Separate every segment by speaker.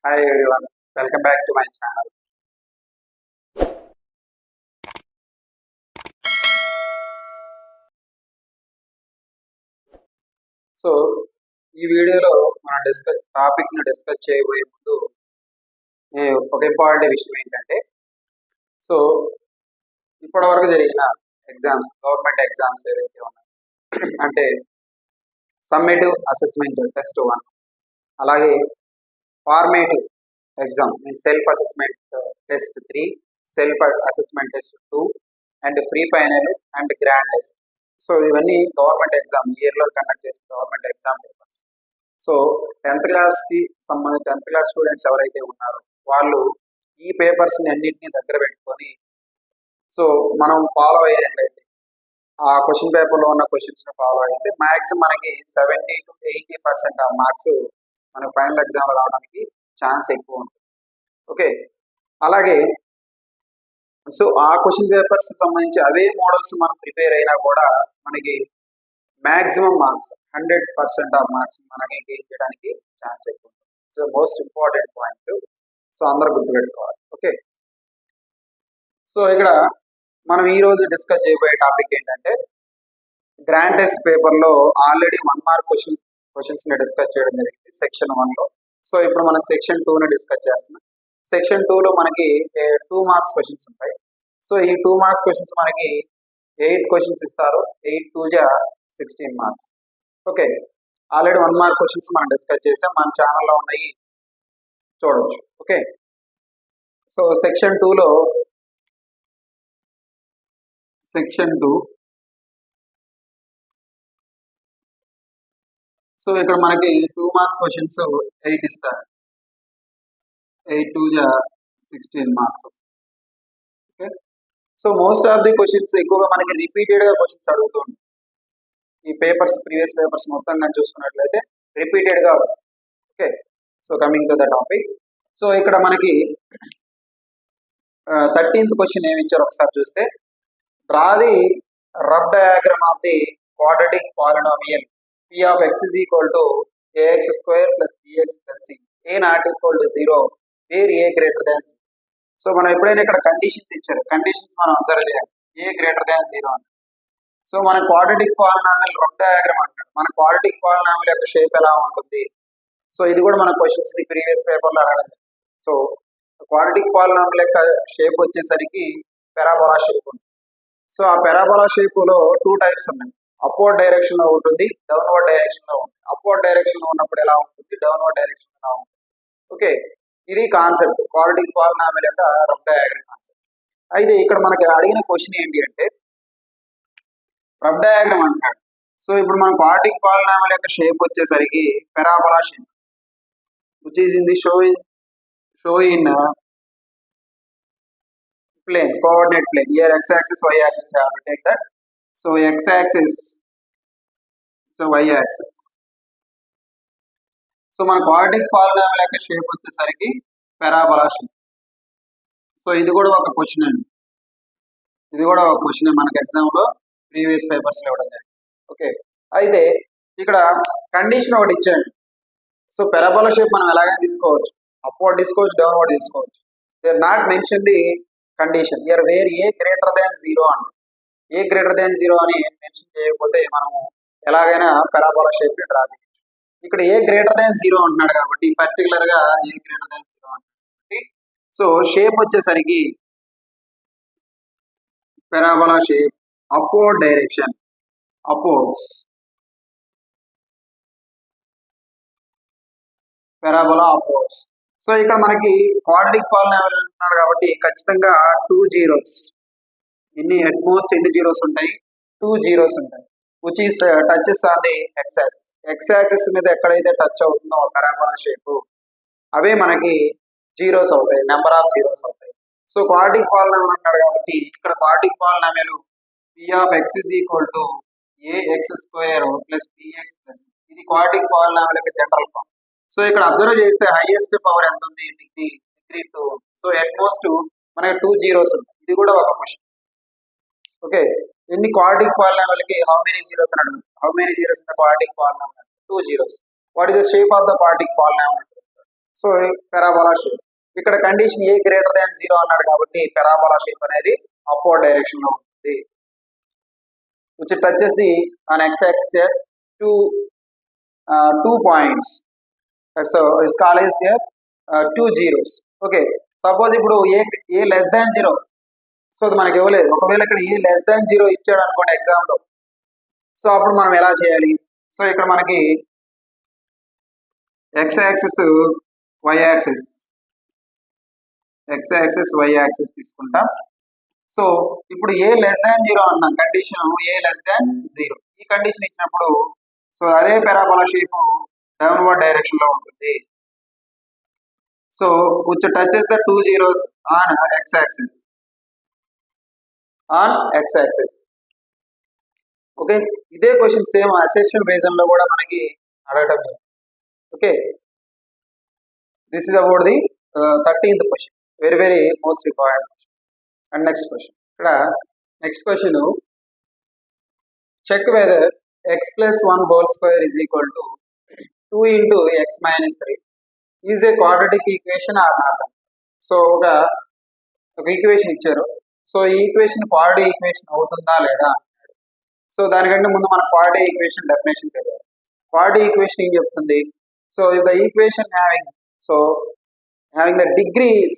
Speaker 1: Hi everyone, welcome back to my channel. So ఈ వీడియోలో మనం టాపిక్ని డిస్కస్ చేయబోయే ముందు ఒక ఇంపార్టెంట్ విషయం ఏంటంటే సో ఇప్పటివరకు జరిగిన ఎగ్జామ్స్ గవర్నమెంట్ ఎగ్జామ్స్ ఏదైతే ఉన్నాయో అంటే సమ్మేటివ్ అసెస్మెంట్ టెస్ట్ 1, అలాగే formative exam self assessment test 3, self assessment test 2 and free final and grand test. So ఇవన్నీ గవర్నమెంట్ ఎగ్జామ్ ఇయర్లో కండక్ట్ చేసిన government exam papers. So 10th క్లాస్కి సంబంధించి 10th క్లాస్ స్టూడెంట్స్ ఎవరైతే ఉన్నారో వాళ్ళు ఈ పేపర్స్ని అన్నింటినీ దగ్గర పెట్టుకొని సో మనం ఫాలో అయ్యేట్లయితే ఆ క్వశ్చన్ పేపర్లో ఉన్న క్వశ్చన్స్ని ఫాలో అయితే మ్యాక్సిమం మనకి 70 to 80% ఆ మార్క్స్ మన ఫైనల్ ఎగ్జామ్ రావడానికి ఛాన్స్ ఎక్కువ ఉంటుంది. ఓకే, అలాగే సో ఆ క్వశ్చన్ పేపర్స్ సంబంధించి అవే మోడల్స్ మనం ప్రిపేర్ అయినా కూడా మనకి మ్యాక్సిమం మార్క్స్ 100% ఆఫ్ మార్క్స్ మనకి గెయిన్ చేయడానికి ఛాన్స్ ఎక్కువ ఉంటుంది. So most important point, so అందరూ గుర్తుపెట్టుకోవాలి. ఓకే, సో ఇక్కడ మనం ఈరోజు డిస్కస్ చేయబోయే టాపిక్ ఏంటంటే గ్రాండ్ టెస్ట్ పేపర్లో ఆల్రెడీ 1 మార్క్ క్వశ్చన్స్ని డిస్కస్ చేయడం జరిగింది సెక్షన్ 1లో. సో ఇప్పుడు మనం సెక్షన్ 2ని డిస్కస్ చేస్తున్నాం. సెక్షన్ 2లో మనకి 2 మార్క్స్ క్వశ్చన్స్ ఉంటాయి. సో ఈ 2 మార్క్స్ క్వశ్చన్స్ మనకి 8 క్వశ్చన్స్ ఇస్తారు. 8 2 జా 16 marks. Okay, already 1 mark questions మనం డిస్కస్ చేసాం, మన ఛానల్లో ఉన్నాయి, చూడవచ్చు. ఓకే, సో సెక్షన్ 2లో సెక్షన్ 2 సో ఇక్కడ మనకి 2 మార్క్స్ క్వశ్చన్స్ 8 ఇస్తారు. 8 2 జా 16 మార్క్స్ వస్తాయి. Okay, so most of the questions ఎక్కువగా మనకి రిపీటెడ్గా క్వశ్చన్స్ అడుగుతుంది. ఈ పేపర్స్ ప్రీవియస్ పేపర్స్ మొత్తం కానీ చూసుకున్నట్లయితే రిపీటెడ్గా. Okay, so coming to the topic. So ఇక్కడ మనకి 13th క్వశ్చన్ ఏమి ఇచ్చారు ఒకసారి చూస్తే, draw the rough diagram of the quadratic polynomial p of x is equal to ax square plus bx plus c a not equal to 0 where a greater than 0. So మనం ఎప్పుడైనా ఇక్కడ conditions ఇచ్చారు, conditions మనం observe చేయాలి. a greater than 0 అని. So మన quadratic polynomial rough diagram అంటాడు. మన క్వాడ్రాటిక్ పాలినామియల్ యొక్క షేప్ ఎలా ఉంటుంది, సో ఇది కూడా మన క్వశ్చన్స్ ని ప్రీవియస్ పేపర్లో అడగడం. సో క్వాడ్రాటిక్ పాలినామియల్ యొక్క షేప్ వచ్చేసరికి పెరాబోలా షేప్ ఉంటుంది. సో ఆ పెరాబోలా షేపులో 2 టైప్స్ ఉన్నాయి. అప్వర్డ్ డైరెక్షన్ లో ఉంటుంది, డౌన్వర్డ్ డైరెక్షన్ లో ఉంటుంది. అప్వర్డ్ డైరెక్షన్ లో ఉన్నప్పుడు ఎలా ఉంటుంది, డౌన్వర్డ్ డైరెక్షన్ ఎలా ఉంటుంది. ఓకే, ఇది కాన్సెప్ట్ క్వాడ్రాటిక్ పాలినామియల్ యొక్క రఫ్ డయాగ్రామ్ కాన్సెప్ట్. అయితే ఇక్కడ మనకి అడిగిన క్వశ్చన్ ఏంటి అంటే రఫ్ డయాగ్రామ్ అంటాడు. సో ఇప్పుడు మన క్వాడ్రాటిక్ పాలినామియల్ యొక్క షేప్ వచ్చేసరికి parabola shape which is in the show in plane, coordinate plane. Here x axis, y axis, I have to take that. So x axis, so y axis. So మన quadratic polynomial యొక్క shape వచ్చేసరికి parabola shape. So ఇది కూడా ఒక question అండి, ఇది కూడా ఒక క్వశ్చన్ మనకి ఎగ్జామ్లో ప్రీవియస్ పేపర్స్లో ఇవ్వడం జరిగింది. ఓకే, అయితే ఇక్కడ కండిషన్ ఒకటి ఇచ్చాడు. సో పెరాబోలా షేప్ మనం ఎలాగైనా తీసుకోవచ్చు, అప్వర్డ్ తీసుకోవచ్చు, డౌన్వర్డ్ తీసుకోవచ్చు. They are not mention the condition year where a greater than 0 అని. ఏ గ్రేటర్ దాన్ 0 అని మెన్షన్ చేయకపోతే మనము ఎలాగైనా పెరాబోలా షేప్ డ్రా చేయొచ్చు. ఇక్కడ ఏ గ్రేటర్ దాన్ 0 అంటున్నాడు కాబట్టి పర్టికులర్ గా ఏ గ్రేటర్ దాన్ 0 అంటున్నాడు. సో షేప్ వచ్చేసరికి parabola shape upward direction, upwards parabola upwards. So ఇక్కడ మనకి క్వాడ్రాటిక్ పాలినామియల్ అంటున్నాడు కాబట్టి ఖచ్చితంగా 2 zeros, అట్మోస్ట్ ఎన్ని జీరోస్ ఉంటాయి, 2 zeros ఉంటాయి. Which is touches on the X axis. X axis మీద ఎక్కడైతే టచ్ అవుతుందో పెరాబోలా షేప్ అవే మనకి జీరోస్ అవుతాయి, నెంబర్ ఆఫ్ జీరోస్ అవుతాయి. సో క్వాడ్రాటిక్ పాలినామియల్ అంటాడు కాబట్టి ఇక్కడ quadratic polynomial p of x is equal to ax square plus bx plus c. ఇది క్వాడ్రాటిక్ పాలినామియల్ యొక్క జనరల్ ఫామ్. సో ఇక్కడ అబ్జర్వ్ చేస్తే హైయెస్ట్ పవర్ ఎంత ఉంది, డిగ్రీ 2. సో అట్మోస్ట్ మనకి 2 zeros ఉంది. ఇది కూడా ఒక క్వశ్చన్. ఓకే, ఎన్ని క్వాడ్రాటిక్ పాలినామియల్ కి హౌ మెనీ జీరోస్ అని అడుగుతుంది. How many zeros in the quadratic polynomial, 2 zeros. What is the shape of the quadratic polynomial. So parabola shape. ఇక్కడ కండిషన్ ఏ గ్రేటర్ దాన్ 0 అన్నాడు కాబట్టి పెరాబోలా షేప్ అనేది upward direction లో ఉంటుంది. which touches the on x-axis at two points. So its called is here two zeros. Okay. Suppose ఇప్పుడు ఏ less than 0, so అది మనకి ఇవ్వలేదు. ఒకవేళ ఇక్కడ ఏ లెస్ దాన్ 0 ఇచ్చాడు అనుకోండి ఎగ్జామ్ లో, సో అప్పుడు మనం ఎలా చేయాలి? సో ఇక్కడ మనకి x యాక్సిస్ y యాక్సిస్ తీసుకుంటాం. సో ఇప్పుడు ఏ లెస్ దాన్ 0 అన్నాం, కండిషన్ ఏ లెస్ దాన్ 0. ఈ కండిషన్ ఇచ్చినప్పుడు సో అదే పారాబోలా షేప్ డౌన్వర్డ్ డైరెక్షన్ లో ఉంటుంది. So which touches the two zeros on x-axis. Okay, ఇదే క్వశ్చన్ సేమ్ అసెషన్ రీజన్ లో కూడా మనకి అడగడం. Okay, this is about the 13th question, very most important question. And next question, ఇక్కడ next question, check whether x plus 1 whole square is equal to 2 into x minus 3 is a quadratic equation or not. So ఒక equation ఇచ్చారు. So ఈ equation quadratic equation అవుతుందా లేదా. So దానికంటే ముందు మన quadratic equation definition తెలియాలి. క్వాడ్రాటిక్ ఈక్వేషన్ ఏం చెప్తుంది? So if the equation having the degrees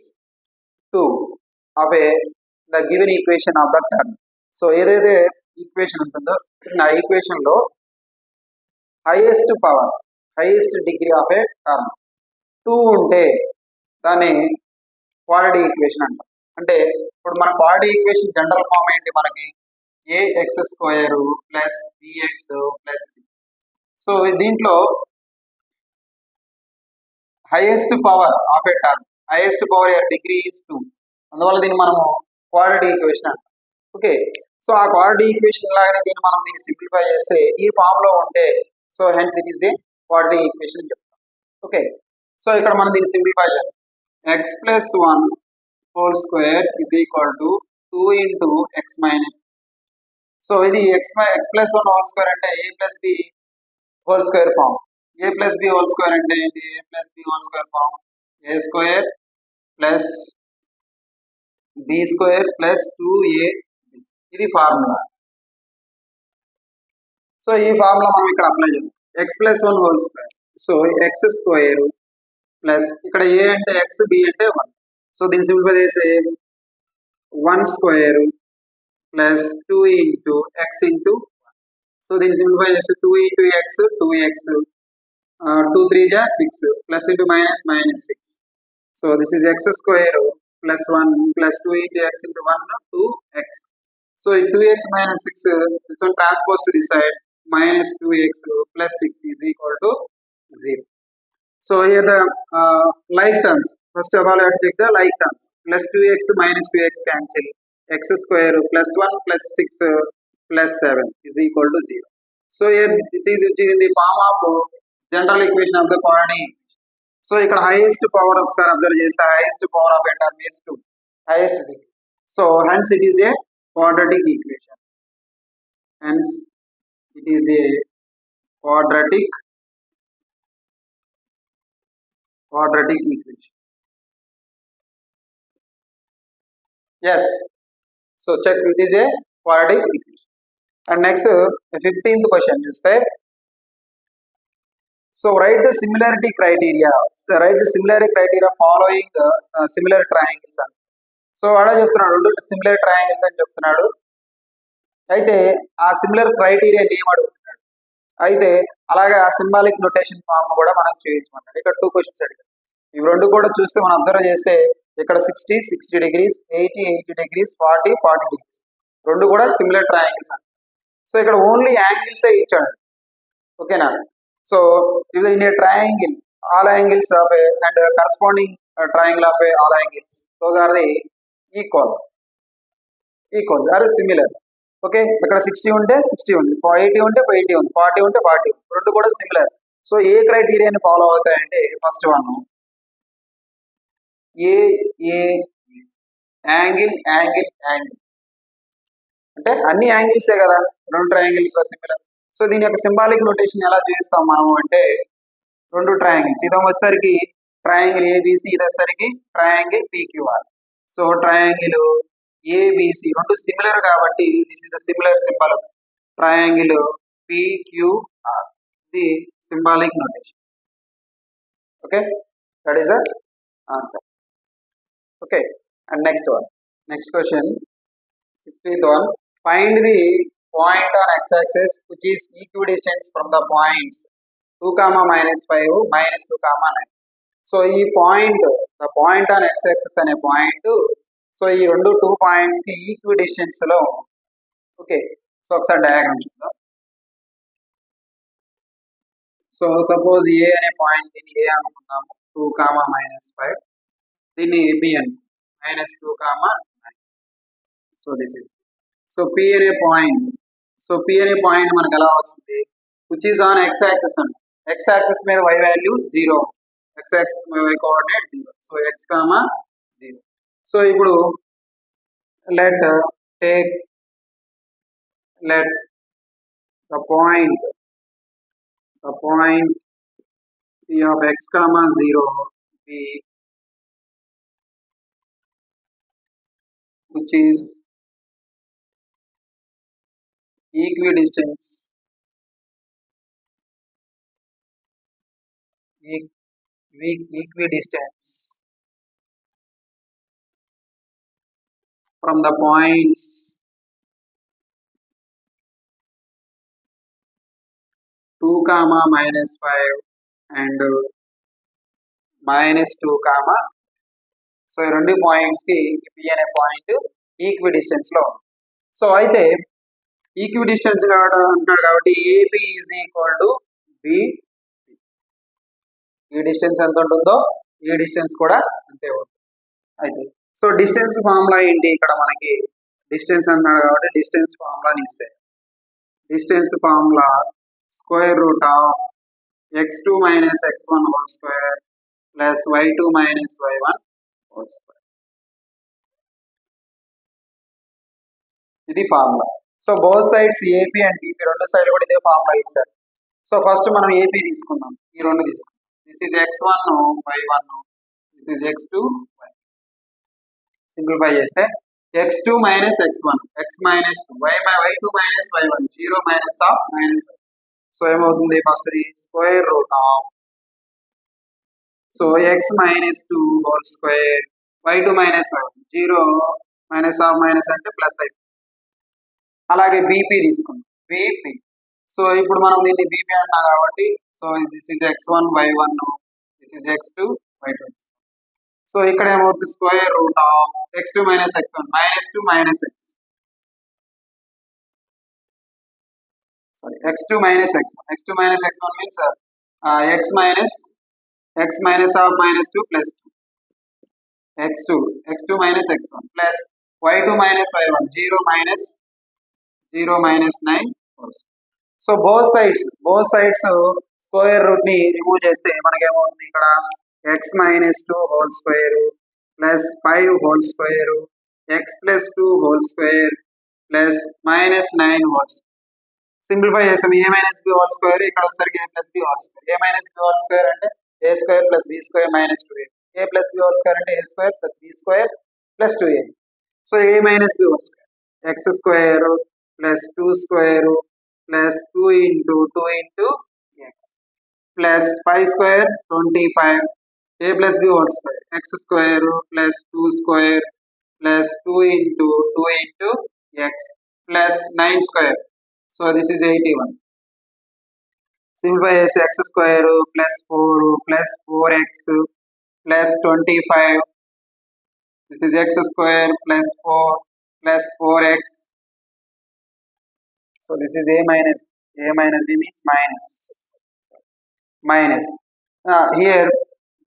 Speaker 1: 2 of the given equation of the term. So ఏదైతే ఈక్వేషన్ ఉంటుందో ఆ ఈక్వేషన్ లో highest degree of a term 2 ఉంటే దాన్ని క్వాడ్రాటిక్ ఈక్వేషన్ అంటాం. అంటే ఇప్పుడు మన క్వాడ్రాటిక్ ఈక్వేషన్ జనరల్ ఫామ్ ఏంటి? మనకి ax square plus bx plus c. So దీంట్లో highest power of a term, highest power degree is 2, అందువల్ల దీన్ని మనము క్వాడ్రాటిక్ ఈక్వేషన్ అంటాం. ఓకే, సో ఆ క్వాడ్రాటిక్ ఈక్వేషన్ లాగానే దీన్ని సింప్లిఫై చేస్తే ఈ ఫామ్ లో ఉంటే so hence it is a quadratic equation అని చెప్తాం. ఓకే, సో ఇక్కడ మనం దీన్ని సింప్లిఫై చేయాలి. x plus 1 whole square is equal to 2 into x minus. So ఇది x plus 1 whole square అంటే a plus b whole square form. a plus b whole square అంటే ఏంటి? a plus b whole square form a square plus b square plus 2a. ఇది formula. So ఈ formula మనం ఇక్కడ apply చేద్దాం. x plus 1 whole square, so x square plus ఇక్కడ a అంటే x, b అంటే 1. సో దీన్ని సింప్లిఫై చేస్తే 1 square plus 2 into x into 1. So దీన్ని సింప్లిఫై చేస్తే 2 ఇంటూ x 2x 2 3 జా 6 plus into minus 6. So this is x square plus 1 plus 2 into x into 1 2x. So ఈ 2x minus 6, this one transpose to this side, minus 2x plus 6 is equal to 0. So here the like terms, first of all I have to check the like terms. Plus 2x minus 2x cancel, x square plus 1 plus 6 plus 7 is equal to 0. So here this is which is in the form of general equation of the quadratic. So ఇక్కడ highest power ఒకసారి observe చేస్తే highest power of a term is 2, highest degree. So hence it is a quadratic equation. Hence it is a quadratic equation. Yes, so check, it is a quadratic equation. And next the 15th question is that, so write the similarity criteria. So write the similarity criteria following the similar triangles. So వాడే చెప్తున్నాడు రెండు similar triangles అని చెప్తున్నాడు. అయితే ఆ similar criteria name అడుగుతున్నాడు. అయితే అలాగే ఆ సింబాలిక్ నొటేషన్ ఫామ్ కూడా మనం చేయించమన్నాడు. ఇక్కడ 2 క్వశ్చన్స్ అడిగాడు. ఇవి రెండు కూడా చూస్తే మనం అబ్జర్వ్ చేస్తే ఇక్కడ 60 degrees, 80 degrees, 40 degrees, రెండు కూడా సిమిలర్ ట్రయాంగిల్స్ అంట. సో ఇక్కడ ఓన్లీ యాంగిల్సే ఇచ్చాడు. ఓకేనా? So in a triangle all angles of a and corresponding triangle of a all angles, those are the equal or similar. Okay, ఇక్కడ 60 ఉంటే 60 ఉంది, 80 ఉంటే 80 ఉంది, 40 ఉంటే 40, రెండు కూడా సిమిలర్. సో ఏ క్రైటీరియాని ఫాలో అవుతాయంటే ఫస్ట్ వన్ ఏ యాంగిల్ అంటే అన్ని యాంగిల్సే కదా, రెండు ట్రయాంగిల్స్ సిమిలర్. సో దీని యొక్క సింబాలిక్ నోటేషన్ ఎలా చేస్తాం మనము అంటే రెండు ట్రయాంగిల్స్, ఇది వచ్చేసరికి ట్రయాంగిల్ ఏబిసి ఇది వచ్చేసరికి triangle PQR. So triangle ABC రెండు సిమిలర్ కాబట్టి this is the similar symbol triangle PQR. The symbolic notation. Okay, that is the answer. Okay, and next question 16th one. Find the point on x-axis which is equidistant from the points 2, -5, -2, -9. So ఈ point the point on x-axis అనే point, so ఈ రెండు 2 points కి ఈక్విడిస్టెన్స్ లో. Okay, so ఒకసారి diagram చూద్దాం. So suppose ఏ అనే point, దీన్ని ఏ అనుకున్నాము, 2, -5, దీన్ని బి అని -2, -9. So this is. So P అనే పాయింట్, సో పి అనే పాయింట్ మనకు ఎలా వస్తుంది, which is on X axis అండి. ఎక్స్ యాక్సిస్ మీద y వాల్యూ 0, ఎక్స్ యాక్సిస్ మీద y coordinate 0. So x, 0. So ఇప్పుడు let the point p of x, 0 be which is equidistance from the points 2, -5 and -2, so ఈ రెండు points కి P అనే point ఈక్విడిస్టెన్స్ లో. So అయితే ఈక్విడిస్టెన్స్ అంటున్నాడు కాబట్టి AB is equal to B. ఈ డిస్టెన్స్ ఎంత ఉంటుందో ఈ డిస్టెన్స్ కూడా అంతే ఉంటుంది. అయితే సో డిస్టెన్స్ ఫార్ములా ఏంటి, ఇక్కడ మనకి డిస్టెన్స్ అంటున్నాడు కాబట్టి డిస్టెన్స్ ఫార్ములాని ఇస్తాయి. Distance formula √(x2 - x1) whole square plus y2 - y1 whole square. ఇది formula. So both sides AP and BP రెండు సైడ్లు కూడా ఇదే ఫార్ములా ఇచ్చేస్తాం. సో ఫస్ట్ మనం ఏపీ తీసుకుందాం, ఈ రెండు తీసుకుందాం. This is x1 y1, this is x2 y. Simplify చేస్తే x2 - x1, x - 2, y2 - y1, 0 -1. So ఏమవుతుంది, first √(, so x - 2 whole square, y2 - y1, 0 -1 అంటే ప్లస్ అయిపోతుంది. అలాగే బీపీ తీసుకుందాం, బీపీ. సో ఇప్పుడు మనం దీన్ని బీపీ అంటున్నాం కాబట్టి so this is x1 y1, this is x2 y2. So ఇక్కడ ఏమవుతుంది, √(x2 - x1) -2 - x. Sorry, x2 - x1. x2 - x1 means x minus half -2 plus 2. x2 - x1 plus y2 - y1, 0 -9. So both sides square root ని remove చేస్తే మనకేమవుతుంది, ఇక్కడ x - 2 whole square plus 5 whole square, x + 2 whole square plus -9 whole square. Simplify చేస్తాం, a - b whole square, ఇక్కడ వచ్చేసరికి a + b whole square. a - b whole square అంటే a² + b² - 2a. a + b whole square అంటే a² + b² + 2a. So a - b whole square, x² + 2² plus 2 into 2 into x plus 5² 25, a plus b whole square, x square plus 2 square plus 2 into 2 into x plus 9 square. So this is 81. Simplify as x square plus 4 plus 4x plus 25. This is x square plus 4 plus 4x. So this is a minus b means minus. Here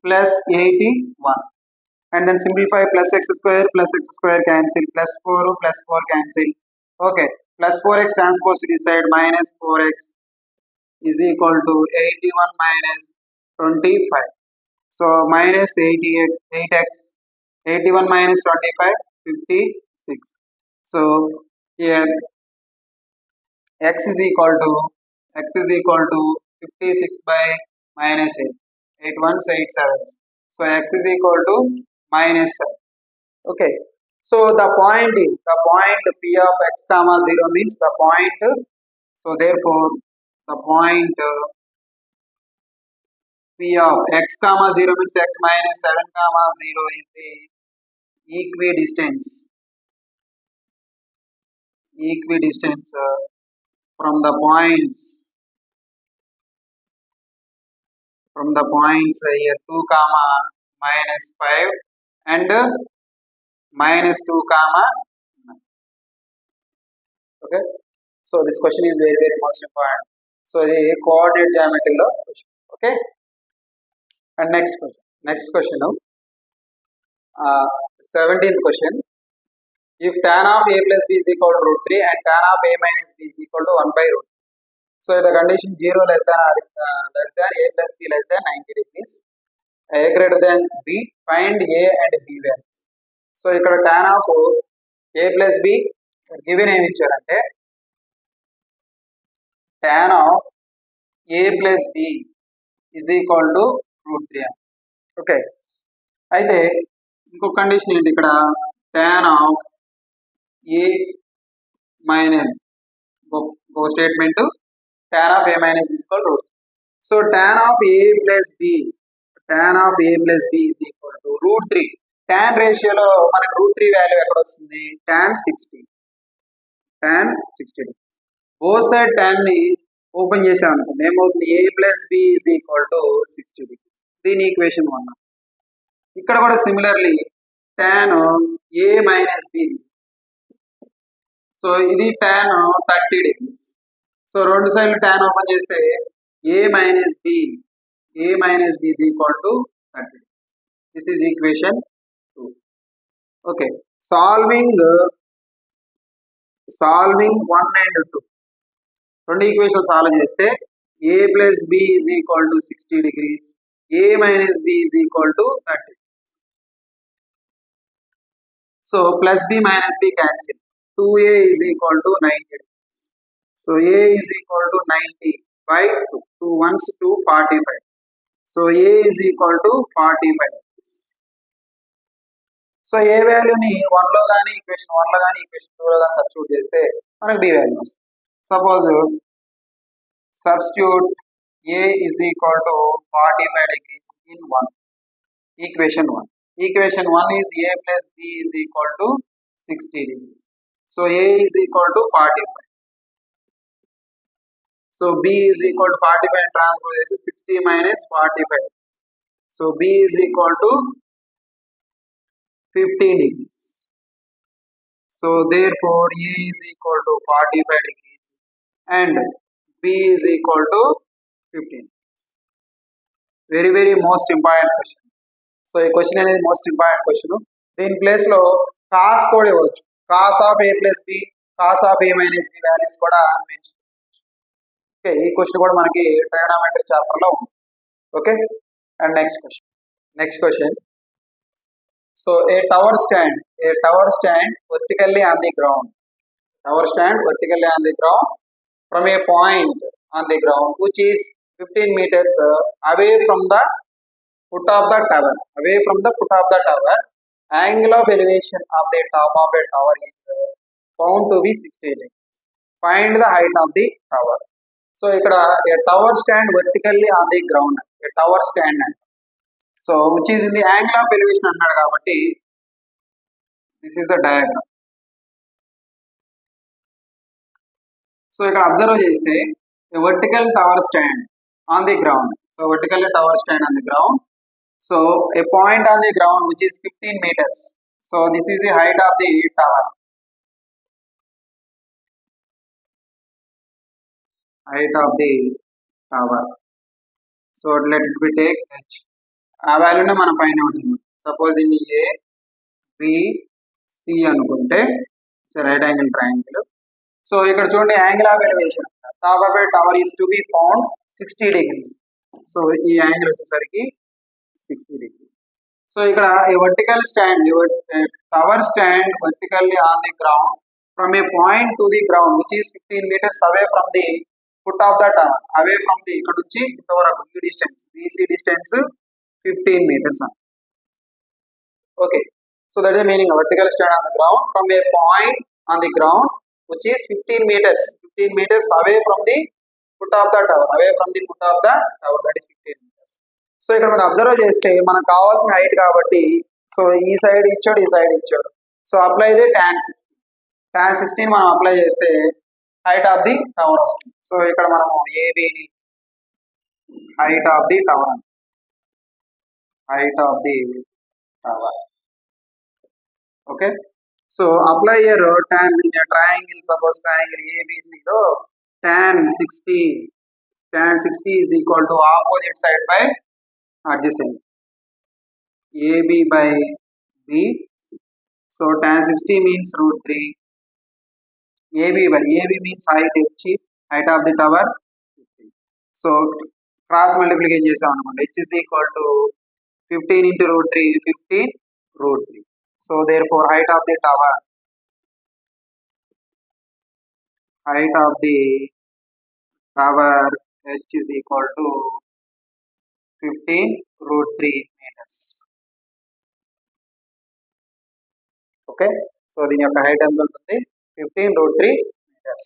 Speaker 1: plus 81, and then simplify, plus x square cancel, plus 4 cancel. Okay, plus 4x transpose to this side, minus 4x is equal to 81 minus 25. So minus 8x, 81 minus 25, 56. So here x is equal to 56 by minus 8. 8 1s 8 7s. So x is equal to minus 7. Okay. So the point P of x comma 0 means the point. So therefore the point P of x comma 0 means x minus 7 comma 0 is the equidistance from the points here 2 comma minus 5 and minus 2 comma 9. Okay. So this question is very most important. So the coordinate geometry lo question. Okay. And next question now. 17th question. If tan of a plus b is equal to root 3 and tan of a minus b is equal to 1 by root. So the condition 0 less than a plus b less than 90 degrees. A greater than b, find a and b values. So ఇక్కడ tan of a plus b given ఏమి ఇచ్చారంటే tan of a plus b is equal to root 3. Okay. అయితే ఇంకొక condition ఏంటి ఇక్కడ tan of a minus ఒక statement tan of a minus b is equal to root 3. So tan of a plus b is equal to root 3. tan రేషియోలో మనకు root 3 value ఎక్కడ వస్తుంది tan 60 degrees. Both side tan ని open చేసాం అనుకోండి ఏమవుతుంది a plus b is equal to 60 degrees. దీని equation 1. ఇక్కడ కూడా similarly tan a minus b. So ఇది tan 30 degrees. సో రెండు సైడ్లు tan ఓపెన్ చేస్తే a minus b is equal to 30 degrees. This is equation 2. Okay. Solving 1 and 2. రెండు equation solve చేస్తే a plus b is equal to 60 degrees. a minus b is equal to 30 degrees. So plus b minus b cancel. 2a is equal to 90 degrees. So a is equal to 90 by 2. 2 ones 2 45. So a is equal to 45 degrees. So a వాల్యూని 1 లో గాని equation 1 లో గాని equation 2 లో గాని substitute చేస్తే మనకు b value వస్తుంది. Suppose substitute a is equal to 45 degrees in 1. Equation 1. Equation 1 is a plus b is equal to 60 degrees. So a is equal to 45. So b is equal to 45 transpose 60 minus 45. So b is equal to 15 degrees. So therefore a is equal to 45 degrees and b is equal to 15 degrees. Very most important question. So ఈ question అనేది most important question. దీని place లో cos కూడా ఇవ్వచ్చు. Cos of a plus b, cos of a minus b values కూడా mention. Okay. ఈ question కూడా మనకి ట్రిగోనోమెట్రీ చాప్టర్ లో ఉంది. Okay. And next question. So a tower stand vertically on the ground. From a point on the ground which is 15 meters away from the foot of the tower. Angle of elevation of the top of a tower is found to be 60 degrees. Find the height of the tower. So ఇక్కడ a tower stand vertically on the ground. A tower stand. So which is in the angle of elevation అన్నాడు కాబట్టి this is the diagram. So ఇక్కడ observe చేస్తే a vertical tower stand on the ground. So vertical tower stand on the ground. So a point on the ground which is 15 meters. So this is the height of the tower. So let it be take h. ఆ వాల్యూనే మనం find out చేయాలి. Suppose దీన్ని a b c అనుకుంటే right angle triangle. So ఇక్కడ చూడండి angle of elevation top of A tower is to be found 60 degrees. So ఈ angle వచ్చేసరికి 60 degrees. So ఇక్కడ a vertical stand, tower stand vertically on the ground from a point to the ground which is 15 meters away from the foot of the tower. Away from the ఇక్కడ నుంచి ఇంతవరకు ఈ distance BC distance 15 meters. Okay, so that is the meaning. Vertical stand on the ground from a point on the ground which is 15 meters, 15 meters away from the foot of the tower, away from the foot of the tower, that is 15 meters. So ఇక్కడ మనం observe చేస్తే మనకు కావాల్సిన height కాబట్టి so ఈ side ఇచ్చాడు, ఈ side ఇచ్చాడు. సో అప్లై ది tan16 మనం అప్లై చేస్తే హైట్ ఆఫ్ ది టవర్ వస్తుంది. సో ఇక్కడ మనము ఏబిని height of the tower, height of the tower. Okay, so apply here tan in a triangle, suppose triangle ABC లో tan60 is equal to opposite side by adjacent AB by BC. So tan60 means √3. AB means height of the tower 15. So cross multiplication చేసాం అనుకోండి, H is equal to 15 into √3, 15 √3. So therefore height of the tower H is equal to 15 √3 meters. Okay, so దీని యొక్క height ఎంత ఉంటుంది? 15 √3 meters.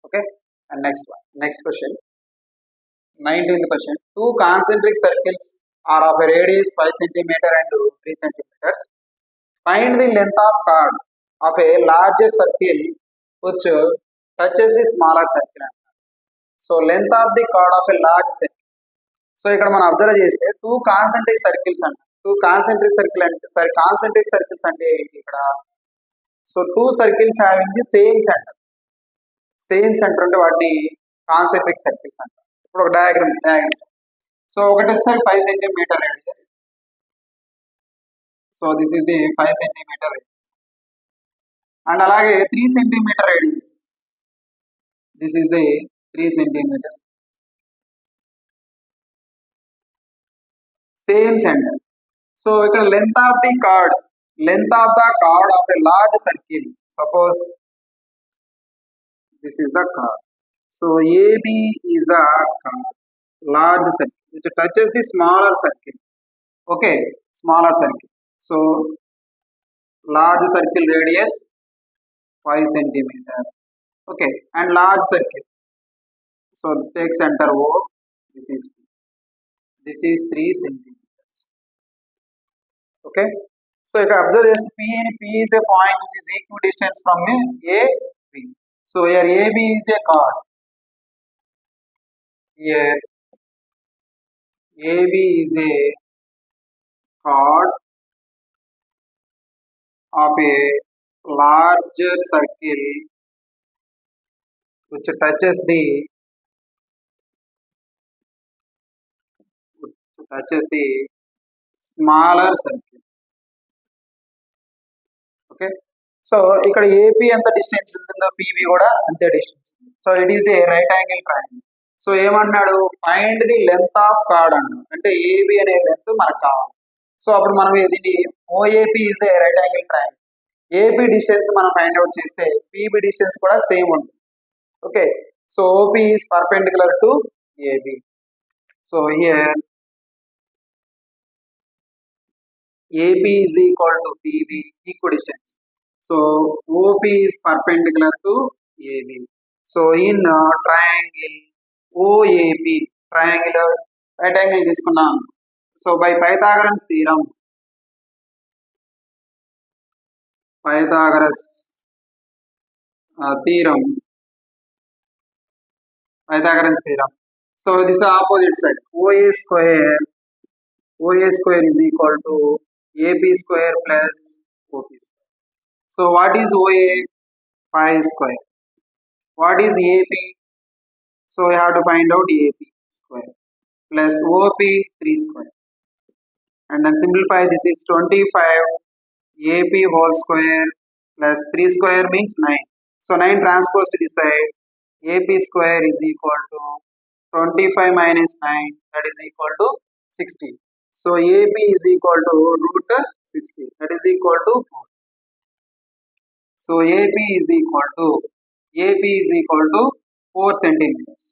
Speaker 1: Okay, and next question, 19th question. Two concentric circles are of a radius 5 cm and 3 cm. Find the length of chord of a larger circle which touches the smaller circle. So length of the chord of a large circle. So ఇక్కడ మనం observe చేస్తే two concentric circles అంటే, concentric circles అంటే ఏంటి ఇక్కడ? So two circles having the same centre అంటే వాటిని concentric circles అంటారు. ఇప్పుడు ఒక డయాగ్రామ్. సో ఒకటి వచ్చేసరి 5 centimetre radius. So this is the 5 centimetre radius. And అలాగే 3 centimetre radius. This is the 3 centimetres. Same centre. So ఇక్కడ length of the chord of a large circle. Suppose this is the chord. So AB is the large circle which touches the smaller circle. Okay, smaller circle. So large circle radius 5 centimeter. Okay, and large circle. So take center O. This is 3 centimeters. Okay, so if you observe this, P is a point which is equidistant from AB. So here AB is a chord. Here AB is a chord of a larger circle which touches the smaller circle. Okay, so ఇక్కడ AP ఎంత distance ఉంటుందో PB కూడా అంతే distance. So it is a right angle triangle. So ఏమన్నాడు? Find the length of chord అన్నాడు. అంటే AB అనే length మనకు కావాలి. సో అప్పుడు మనం దీన్ని OAP is a right angle triangle. AP distance మనం ఫైండ్ అవుట్ చేస్తే PB డిస్టెన్స్ కూడా సేమ్ ఉంటుంది. Okay, so OP is perpendicular to AB. So here AB is equal to PB, equidistance. So OP is perpendicular to AB. So in triangle OAP, triangle right angle తీసుకున్నాం. So by Pythagoras theorem, Pythagoras theorem. So this is opposite side. OA square is equal to AB square plus OP square. So what is OA? 5 square. What is AP? So we have to find out AP square plus OP 3 square. And then simplify, this is 25 AP whole square plus 3 square means 9. So 9 transpose to this side. AP square is equal to 25 minus 9, that is equal to 60. So AB is equal to √60, that is equal to 4. So AP is equal to 4 centimeters.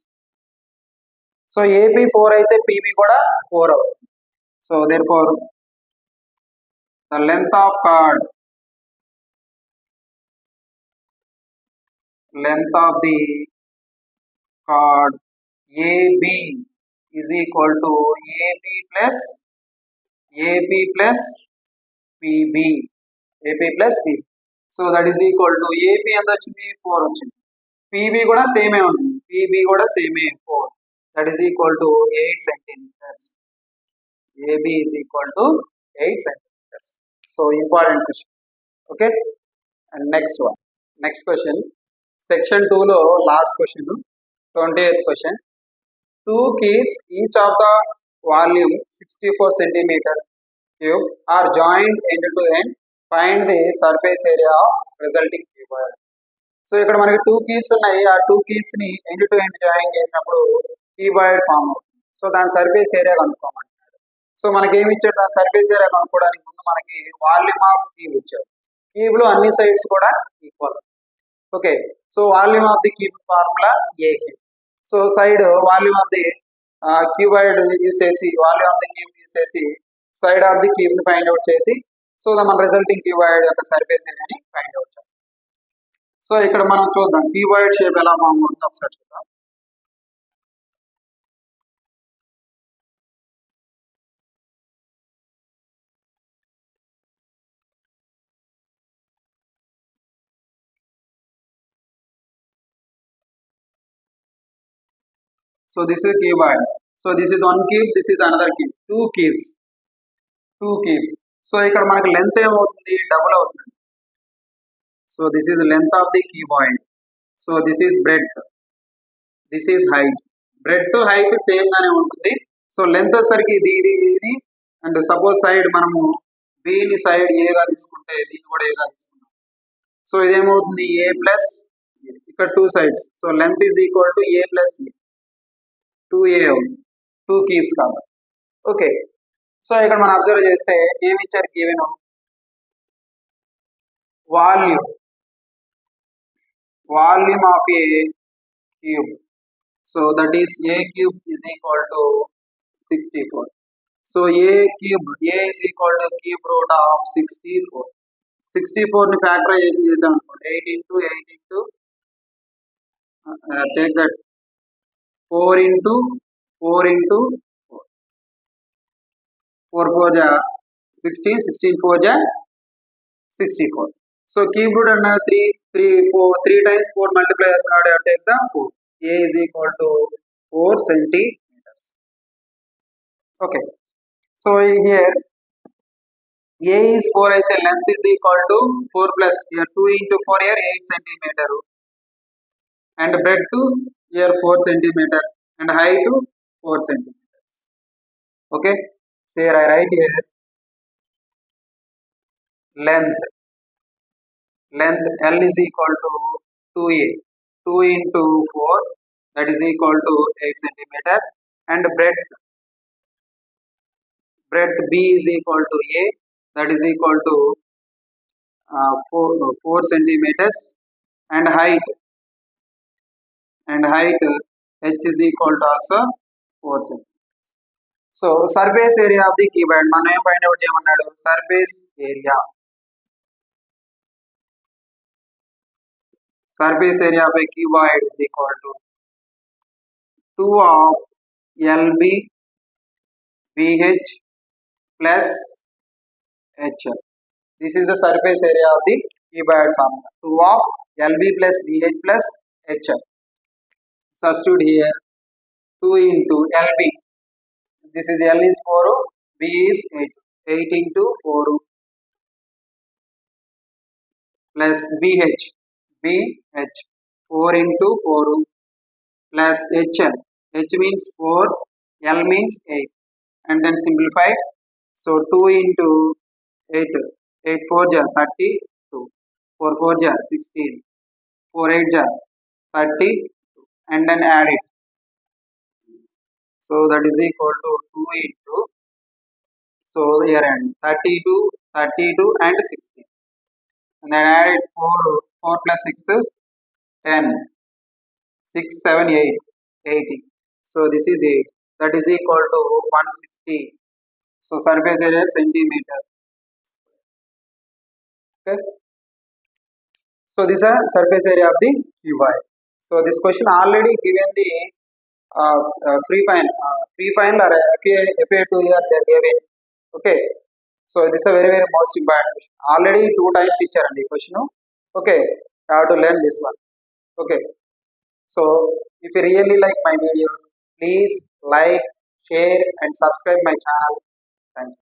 Speaker 1: So AP 4 అయితే PB కూడా 4 అవుతుంది. So therefore the length of chord, length of the chord AB is equal to AB plus PB, AP plus PB. So that is equal to AP ఎంత వచ్చింది 4 వచ్చింది, PB కూడా సేమే ఉంది, PB కూడా సేమే 4, that is equal to 8 centimeters. AB is equal to 8 centimeters. So important question. Okay, and next one, next question, section 2 లో last question, 28th question. Two cubes each of the volume 64 centimeter cube are joined end to end. Find the surface area of resulting cuboid. So ఇక్కడ మనకి 2 cubes ఉన్నాయి, ఆ 2 cubes ని end to end join చేసినప్పుడు cuboid form అవుతుంది. So దాని surface area కనుక్కోమంటున్నాడు. So మనకి ఏమి ఇచ్చాడు, ఆ సర్ఫేస్ ఏరియా కనుక్కోవడానికి ముందు మనకి వాల్యూమ్ ఆఫ్ క్యూబ్ ఇచ్చాడు. క్యూబ్ లో అన్ని సైడ్స్ కూడా equal. Okay, so volume of the cube formula a cube. So side volume of the cuboid use చేసి, volume of the cube use చేసి సైడ్ ఆఫ్ ది క్యూబ్ ని find out చేసి, so మన resulting cuboid యొక్క surface ఏరియాని find out చేస్తాం. So ఇక్కడ మనం చూద్దాం క్యూబాయిడ్ షేప్ ఎలా ఫామ్ అవుతుందో ఒకసారి చూద్దాం. So this is cuboid. So this is one cube, this is another cube. Two cubes. So ఇక్కడ మనకి లెంత్ ఏమవుతుంది, డబుల్ అవుతుంది. So this is length of the cuboid. So this is breadth. This is height. Breadth height same గానే ఉంటుంది. So length వచ్చేసరికి ఇది and suppose side మనము B ని సైడ్ A గా తీసుకుంటే దీన్ని కూడా A గా తీసుకున్నాం. సో ఇదేమవుతుంది A ప్లస్, ఇక్కడ 2 sides. So length is equal to A plus A, 2A అవుతుంది, 2 cubes కాబట్టి. ఓకే, సో ఇక్కడ మనం అబ్జర్వ్ చేస్తే ఏమి ఇచ్చారు, given volume of A cube. So that is A cube is equal to 64. So A cube, A is equal to cube root of 64. 64 ని factorisation చేసాం అనుకోండి, 8 into 8 into take that 4 into 4 into 4, 4 4 ja 16, 16 4 ja 64. So cube root and 3 times 4 multiply చేస్తున్నాడు, take the 4. A is equal to 4 centimeters. Okay, so here A is 4 అయితే length is equal to 4 plus here 2 into 4 here 8 centimeter and breadth to here 4 centimeter and height to 4 centimeters. Okay, so here I write here length L is equal to 2A, 2 into 4 that is equal to 8 centimeter and breadth B is equal to A, that is equal to 4 centimeters and height H is equal to also 4 centimeters. So surface area of the cuboid మనం ఏం find out చేయమన్నాడు, surface area of a cuboid is equal to 2 of LB BH plus HL. This is the surface area of the cuboid formula, 2 of LB plus BH plus HL. Substitute here 2 into LB, this is L is 4, B is 8, 8 into 4 plus BH 4 into 4 plus HL, H means 4, L means 8 and then simplify. So 2 into 8, 8 4 ja 32, 4 4 ja 16, 4 8 ja 30 and then add it. So that is equal to 2 into, so here and 32 and 16 and then add it 4 plus 6 10, 6 7 8 80. So this is 8, that is equal to 160. So surface area centimeter. Okay. So this is a surface area of the cuboid. So this question already given the free final or FA 2 year they gave it. Okay. So this is a very most important question. Already 2 times ఇచ్చారండి question. Okay. I have to learn this one. Okay. So if you really like my videos, please like, share and subscribe my channel. Thank you.